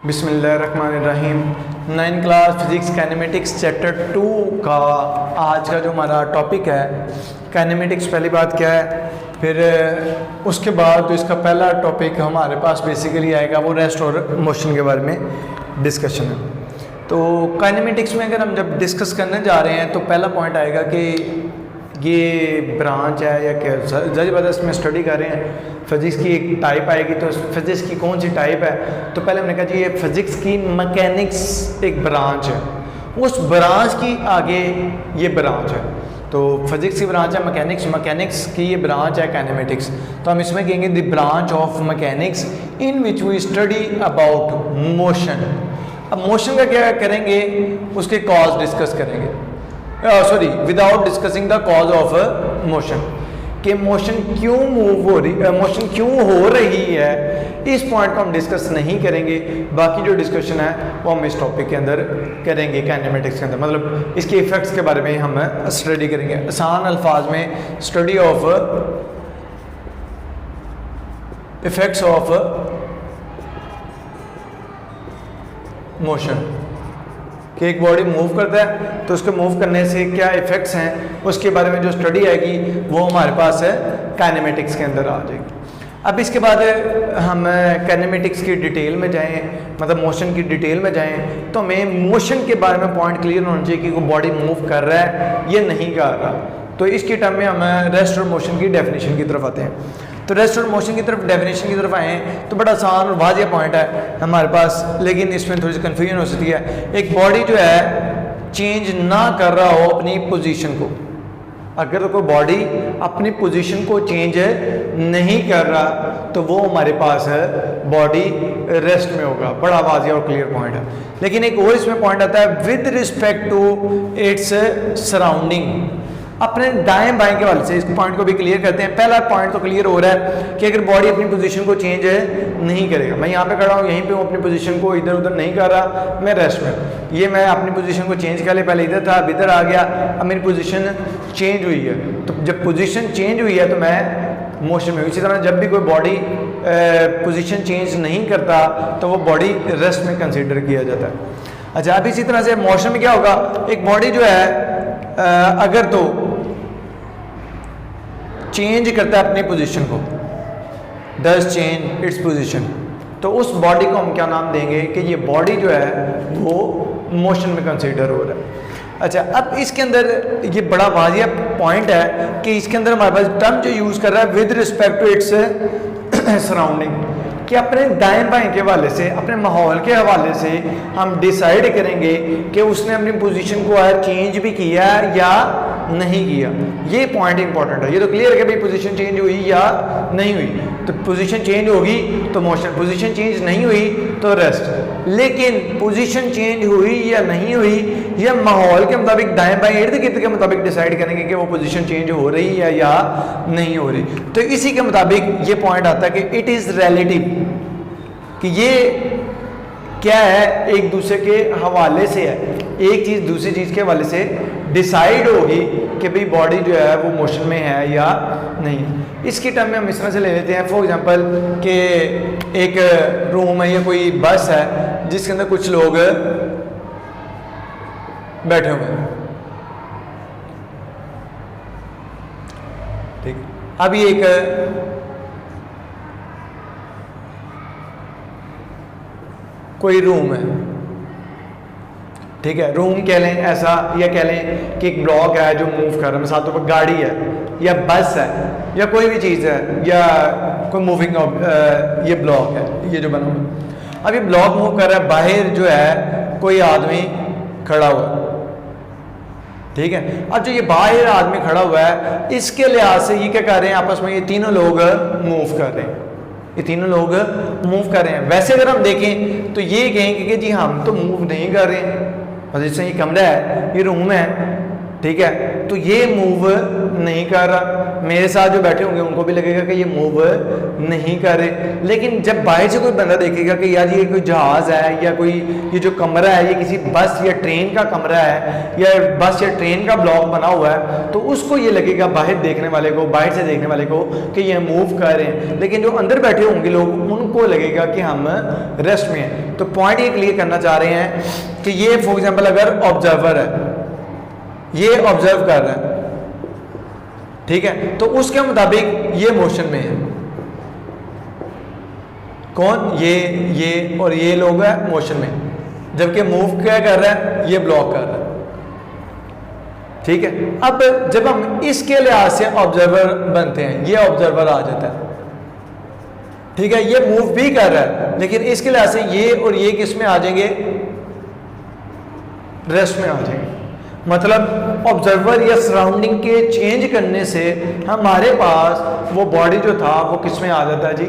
बिस्मिल्लाहिर्रहमानिर्रहीम। 9th class physics kinematics chapter 2 का आज का जो हमारा टॉपिक है काइनेमेटिक्स। पहली बात क्या है, फिर उसके बाद तो इसका पहला टॉपिक हमारे पास बेसिकली आएगा वो रेस्ट और मोशन के बारे में डिस्कशन है। तो काइनेमेटिक्स में अगर हम जब डिस्कस करने जा रहे हैं तो पहला पॉइंट आएगा कि ये ब्रांच है या क्या, ज़ाहिर बात है इसमें स्टडी कर रहे हैं फिज़िक्स की एक टाइप आएगी। तो फिज़िक्स की कौन सी टाइप है, तो पहले हमने कहा जी ये फिज़िक्स की मैकेनिक्स एक ब्रांच है, उस ब्रांच की आगे ये ब्रांच है। तो फिज़िक्स की ब्रांच है मैकेनिक्स, मैकेनिक्स की ये ब्रांच है काइनेमेटिक्स। तो हम इसमें कहेंगे the branch of mechanics in which we study about motion. अब मोशन का क्या करेंगे, उसके कॉज डिस्कस करेंगे, sorry without discussing the cause of motion, कि मोशन क्यों मूव हो रही, मोशन क्यों हो रही है, इस पॉइंट को हम डिस्कस नहीं करेंगे। बाकी जो डिस्कशन है वो हम इस टॉपिक के अंदर करेंगे काइनेमेटिक्स के अंदर, मतलब इसके इफेक्ट्स के बारे में हम स्टडी करेंगे। आसान अल्फाज में study of effects of motion, कि एक बॉडी मूव करता है तो उसके मूव करने से क्या इफ़ेक्ट्स हैं, उसके बारे में जो स्टडी आएगी वो हमारे पास है काइनेमेटिक्स के अंदर आ जाएगी। अब इसके बाद हम काइनेमेटिक्स की डिटेल में जाएं, मतलब मोशन की डिटेल में जाएं, तो हमें मोशन के बारे में पॉइंट क्लियर होना चाहिए कि वो बॉडी मूव कर रहा है ये नहीं कर रहा। तो इसके टर्म में हम रेस्ट और मोशन की डेफिनेशन की तरफ आते हैं। तो रेस्ट और मोशन की तरफ, डेफिनेशन की तरफ आए तो बड़ा आसान और वाज़ेह पॉइंट है हमारे पास, लेकिन इसमें थोड़ी सी कन्फ्यूजन हो सकती है। एक बॉडी जो है चेंज ना कर रहा हो अपनी पोजीशन को, अगर तो कोई बॉडी अपनी पोजीशन को चेंज नहीं कर रहा तो वो हमारे पास है बॉडी रेस्ट में होगा। बड़ा वाज़ेह और क्लियर पॉइंट है। लेकिन एक और इसमें पॉइंट आता है with respect to its surrounding, अपने दाएं बाएं के हवाले से। इस पॉइंट को भी क्लियर करते हैं। पहला पॉइंट तो क्लियर हो रहा है कि अगर बॉडी अपनी पोजीशन को चेंज नहीं करेगा, मैं यहाँ पे खड़ा हूँ, यहीं पे हूँ, अपनी पोजीशन को इधर उधर नहीं कर रहा, मैं रेस्ट में, ये मैं अपनी पोजीशन को चेंज कर ले, पहले इधर था अब इधर आ गया, अब मेरी पोजीशन चेंज हुई है। तो जब पोजीशन चेंज हुई है तो मैं मोशन में हूँ। इसी तरह जब भी कोई बॉडी पोजीशन चेंज नहीं करता तो वो बॉडी रेस्ट में कंसिडर किया जाता है। अच्छा, अब इसी तरह से मोशन में क्या होगा, एक बॉडी जो है अगर तो चेंज करता है अपनी पोजीशन को, डज चेंज इट्स पोजीशन, तो उस बॉडी को हम क्या नाम देंगे कि ये बॉडी जो है वो मोशन में कंसीडर हो रहा है। अच्छा, अब इसके अंदर ये बड़ा वाज़ेह पॉइंट है कि इसके अंदर हमारे पास टर्म जो यूज़ कर रहा है with respect to its surrounding, कि अपने दाएं बाएं के हवाले से, अपने माहौल के हवाले से हम डिसाइड करेंगे कि उसने अपनी पोजीशन को चेंज भी किया या नहीं किया। ये पॉइंट इंपॉर्टेंट है। ये तो क्लियर है कि भाई पोजीशन चेंज हुई या नहीं हुई, तो पोजीशन चेंज होगी तो मोशन, पोजीशन चेंज नहीं हुई तो रेस्ट। लेकिन पोजीशन चेंज हुई या नहीं हुई या माहौल के मुताबिक दाएं बाएं इर्द गिर्द के मुताबिक डिसाइड करेंगे कि वो पोजीशन चेंज हो रही है या नहीं हो रही। तो इसी के मुताबिक ये पॉइंट आता है कि इट इज़ रिलेटिव, कि ये क्या है, एक दूसरे के हवाले से है, एक चीज़ दूसरी चीज़ के हवाले से डिसाइड होगी कि भाई बॉडी जो है वो मोशन में है या नहीं। इसकी टर्म में हम इस तरह से ले लेते हैं, फॉर एग्जांपल कि एक रूम है या कोई बस है जिसके अंदर कुछ लोग बैठे हुए हैं, ठीक। अभी एक कोई रूम है, ठीक है, रूम कह लें ऐसा, या कह लें कि एक ब्लॉक है जो मूव कर रहा है, साथ में गाड़ी है या बस है या कोई भी चीज़ है या कोई मूविंग ये ब्लॉक है, ये जो बना हुआ। अब ये ब्लॉक मूव कर रहा है, बाहर जो है कोई आदमी खड़ा हुआ, ठीक है। अब जो ये बाहर आदमी खड़ा हुआ है इसके लिहाज से ये क्या कर रहे हैं, आपस में ये तीनों लोग मूव कर रहे हैं, ये तीनों लोग मूव कर रहे हैं। वैसे अगर हम देखें तो ये कहेंगे कि जी हम तो मूव नहीं कर रहे हैं, और जैसे ये कमरा है, ये रूम है, ठीक है, तो ये मूव नहीं कर रहा। मेरे साथ जो बैठे होंगे उनको भी लगेगा कि ये मूव नहीं कर रहे। लेकिन जब बाहर से कोई बंदा देखेगा कि यार ये कोई जहाज़ है या कोई ये जो कमरा है ये किसी बस या ट्रेन का कमरा है या बस या ट्रेन का ब्लॉक बना हुआ है, तो उसको ये लगेगा, बाहर देखने वाले को, बाहर से देखने वाले को, कि ये मूव कर रहे हैं। लेकिन जो अंदर बैठे होंगे लोग उनको लगेगा कि हम रेस्ट में हैं। तो पॉइंट ये क्लियर करना चाह रहे हैं कि ये फॉर एग्जाम्पल अगर ऑब्जर्वर है, ये ऑब्जर्व कर रहा है, ठीक है, तो उसके मुताबिक ये मोशन में है। कौन? ये और ये लोग है मोशन में, जबकि मूव क्या कर रहा है? ये ब्लॉक कर रहा है। ठीक है, अब जब हम इसके लिहाज से ऑब्जर्वर बनते हैं, ये ऑब्जर्वर आ जाता है, ठीक है, ये मूव भी कर रहा है, लेकिन इसके लिहाज से ये और ये किस में आ जाएंगे? रेस्ट में आ जाएंगे। मतलब ऑब्जर्वर या सराउंडिंग के चेंज करने से हमारे पास वो बॉडी जो था वो किस में आ जाता है जी?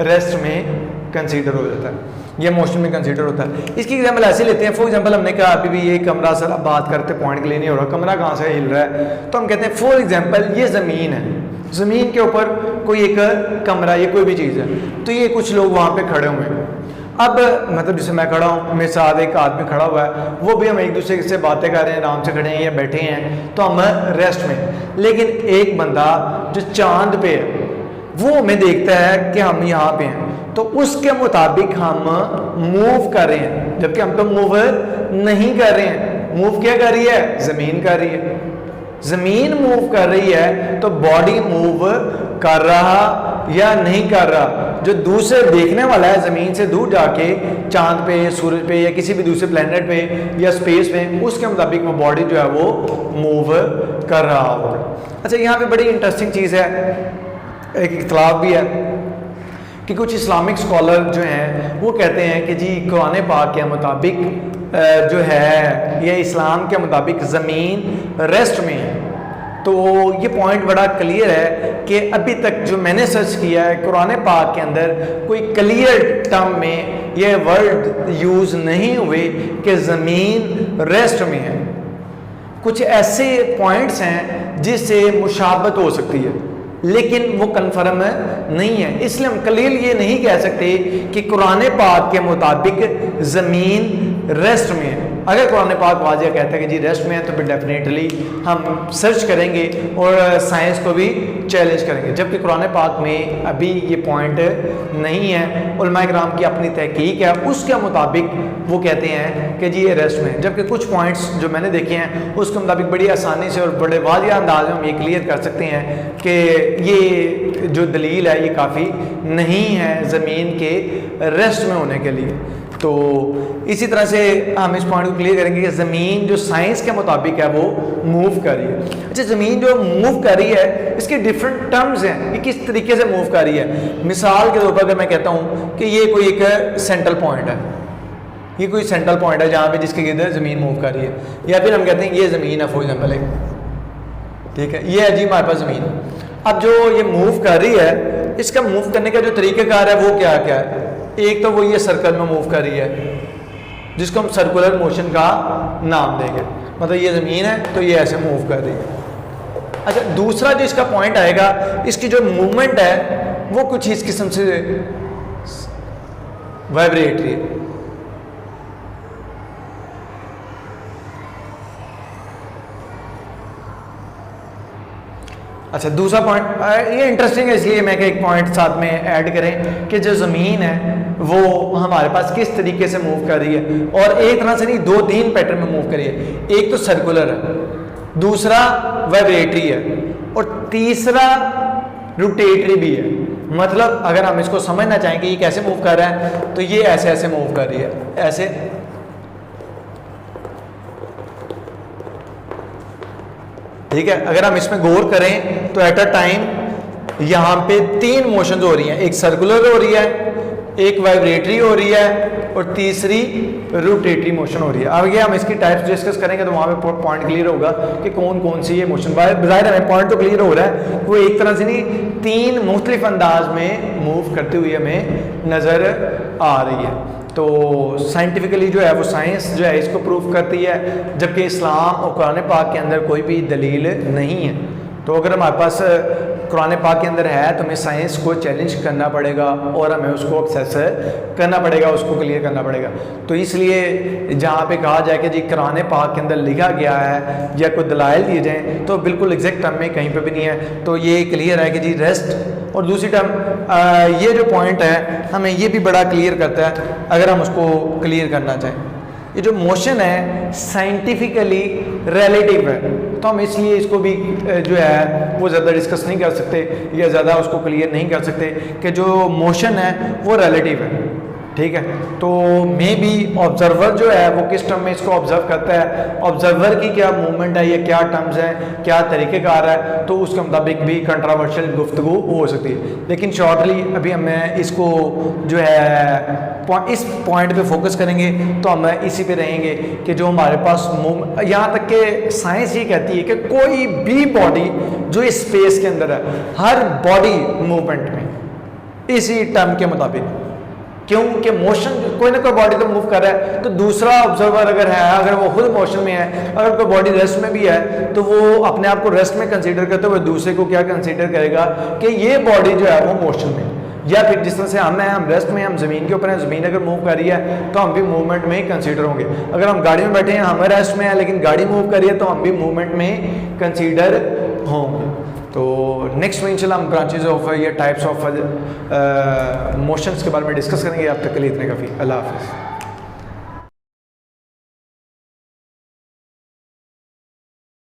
रेस्ट में कंसीडर हो जाता है, ये मोशन में कंसीडर होता है। इसकी एग्जांपल ऐसे लेते हैं, फॉर एग्जांपल हमने कहा अभी भी ये कमरा, सर आप बात करते पॉइंट के लिए नहीं हो रहा, कमरा कहाँ से हिल रहा है, तो हम कहते हैं फॉर एग्जांपल ये ज़मीन है, ज़मीन के ऊपर कोई एक कमरा, ये कोई भी चीज़ है, तो ये कुछ लोग वहाँ पे खड़े हुए हैं। अब मतलब जैसे मैं खड़ा हूँ, मेरे साथ एक आदमी खड़ा हुआ है, वो भी हम एक दूसरे से बातें कर रहे हैं, आराम से खड़े हैं या बैठे हैं, तो हम रेस्ट में। लेकिन एक बंदा जो चांद पे है वो हमें देखता है कि हम यहाँ पे हैं, तो उसके मुताबिक हम मूव कर रहे हैं, जबकि हम तो मूव नहीं कर रहे हैं। मूव क्या कर रही है? ज़मीन कर रही है। ज़मीन मूव कर रही है तो बॉडी मूव कर रहा या नहीं कर रहा? जो दूसरे देखने वाला है ज़मीन से दूर जाके चांद पे, सूरज पे या किसी भी दूसरे प्लेनेट पे या स्पेस में, उसके मुताबिक वो बॉडी जो है वो मूव कर रहा होगा। अच्छा, यहाँ पे बड़ी इंटरेस्टिंग चीज़ है, एक इख्तलाफ भी है कि कुछ इस्लामिक स्कॉलर जो हैं वो कहते हैं कि जी कुरान पाक के मुताबिक जो है ये इस्लाम के मुताबिक ज़मीन रेस्ट में है। तो ये पॉइंट बड़ा क्लियर है कि अभी तक जो मैंने सर्च किया है कुरान पाक के अंदर कोई क्लियर टर्म में ये वर्ड यूज़ नहीं हुए कि ज़मीन रेस्ट में है। कुछ ऐसे पॉइंट्स हैं जिससे मुशाबत हो सकती है, लेकिन वो कन्फर्म नहीं है, इसलिए हम क्लियर ये नहीं कह सकते कि कुरान पाक के मुताबिक ज़मीन रेस्ट में है। अगर कुरान पाक वाज़िह कहता है कि जी रेस्ट में है, तो फिर डेफिनेटली हम सर्च करेंगे और साइंस को भी चैलेंज करेंगे, जबकि कुरान पाक में अभी ये पॉइंट नहीं है। उलमाए किराम की अपनी तहकीक है, उसके मुताबिक वो कहते हैं कि जी ये रेस्ट में है, जबकि कुछ पॉइंट्स जो मैंने देखे हैं उसके मुताबिक बड़ी आसानी से और बड़े वाज़िह अंदाज में हम ये क्लियर कर सकते हैं कि ये जो दलील है ये काफ़ी नहीं है ज़मीन के रेस्ट में होने के लिए। तो इसी तरह से हम इस पॉइंट को क्लियर करेंगे कि ज़मीन जो साइंस के मुताबिक है वो मूव कर रही है। अच्छा, ज़मीन जो मूव कर रही है इसके डिफरेंट टर्म्स हैं, ये किस तरीके से मूव कर रही है। मिसाल के तौर पर अगर मैं कहता हूँ कि ये कोई एक सेंट्रल पॉइंट है, ये कोई सेंट्रल पॉइंट है जहाँ पे जिसके इधर ज़मीन मूव कर रही है, या फिर हम कहते हैं ये ज़मीन है फॉर एग्जाम्पल एक, ठीक है, ये है जी हमारे पास ज़मीन। अब जो ये मूव कर रही है, इसका मूव करने का जो तरीक़ाकार है वो क्या क्या है? एक तो वो ये सर्कल में मूव कर रही है, जिसको हम सर्कुलर मोशन का नाम देंगे, मतलब ये ज़मीन है तो ये ऐसे मूव कर रही है। अच्छा, दूसरा जो इसका पॉइंट आएगा, इसकी जो मूवमेंट है वो कुछ इस किस्म से वाइब्रेटरी है। अच्छा, दूसरा पॉइंट ये इंटरेस्टिंग है, इसलिए मैं एक पॉइंट साथ में ऐड करें कि जो ज़मीन है वो हमारे पास किस तरीके से मूव कर रही है, और एक तरह से नहीं, दो तीन पैटर्न में मूव कर रही है। एक तो सर्कुलर है, दूसरा वाइब्रेटरी है, और तीसरा रोटेटरी भी है। मतलब अगर हम इसको समझना चाहें कि ये कैसे मूव कर रहा है, तो ये ऐसे ऐसे मूव कर रही है, ऐसे, ठीक है। अगर हम इसमें गौर करें तो एट अ टाइम यहाँ पे तीन मोशंस हो रही हैं, एक सर्कुलर हो रही है, एक वाइब्रेटरी हो रही है, और तीसरी रोटेटरी मोशन हो रही है। आगे हम इसकी टाइप्स डिस्कस करेंगे तो वहाँ पे पॉइंट क्लियर होगा कि कौन कौन सी ये मोशन, बाहर हमें पॉइंट तो क्लियर हो रहा है, वो एक तरह से नहीं, तीन मुख्तलिफ अंदाज में मूव करते हुए हमें नज़र आ रही है। तो साइंटिफिकली जो है वो साइंस जो है इसको प्रूव करती है, जबकि इस्लाम और कुरान पाक के अंदर कोई भी दलील नहीं है। तो अगर हमारे पास कुरान पाक के अंदर है तो हमें साइंस को चैलेंज करना पड़ेगा और हमें उसको एक्सेस करना पड़ेगा, उसको क्लियर करना पड़ेगा। तो इसलिए जहाँ पे कहा जाए कि जी कुरान पाक के अंदर लिखा गया है या कोई दलाइल दिए जाएँ तो बिल्कुल एग्जैक्ट टर्म में कहीं पे भी नहीं है। तो ये क्लियर है कि जी रेस्ट। और दूसरी टर्म ये जो पॉइंट है हमें ये भी बड़ा क्लियर करता है अगर हम उसको क्लियर करना चाहें। ये जो मोशन है साइंटिफिकली रिलेटिव है, तो हम इसलिए इसको भी जो है वो ज़्यादा डिस्कस नहीं कर सकते या ज़्यादा उसको क्लियर नहीं कर सकते कि जो मोशन है वो रिलेटिव है, ठीक है। तो मे बी ऑब्जर्वर जो है वो किस टर्म में इसको ऑब्जर्व करता है, ऑब्जर्वर की क्या मूवमेंट है, ये क्या टर्म्स हैं, क्या तरीक़ेकार है, तो उसके मुताबिक भी कंट्रोवर्शियल गुफ्तगू हो सकती है। लेकिन शॉर्टली अभी हमें इसको जो है इस पॉइंट पे फोकस करेंगे तो हम इसी पे रहेंगे कि जो हमारे पास यहाँ तक कि साइंस ये कहती है कि कोई भी बॉडी जो इस स्पेस के अंदर है, हर बॉडी मूवमेंट में इसी टर्म के मुताबिक, क्योंकि मोशन कोई ना कोई बॉडी तो मूव कर रहा है, तो दूसरा ऑब्जर्वर अगर है, अगर वो खुद मोशन में है, अगर कोई बॉडी रेस्ट में भी है तो वो अपने आप को रेस्ट में कंसीडर करते हुए दूसरे को क्या कंसीडर करेगा कि ये बॉडी जो है वो मोशन में। या फिर जिस तरह से हम हैं, हम रेस्ट में, हम ज़मीन के ऊपर हैं, ज़मीन अगर मूव कर रही है तो हम भी मूवमेंट में ही कंसीडर होंगे। अगर हम गाड़ी में बैठे हैं, हम रेस्ट में हैं, लेकिन गाड़ी मूव कर रही है तो हम भी मूवमेंट में कंसीडर होंगे। तो नेक्स्ट में इंशाल्लाह हम ब्रांचेज ऑफ या टाइप्स ऑफ मोशंस के बारे में डिस्कस करेंगे। अब तक के लिए इतने काफ़ी। अल्लाह हाफ़िज़।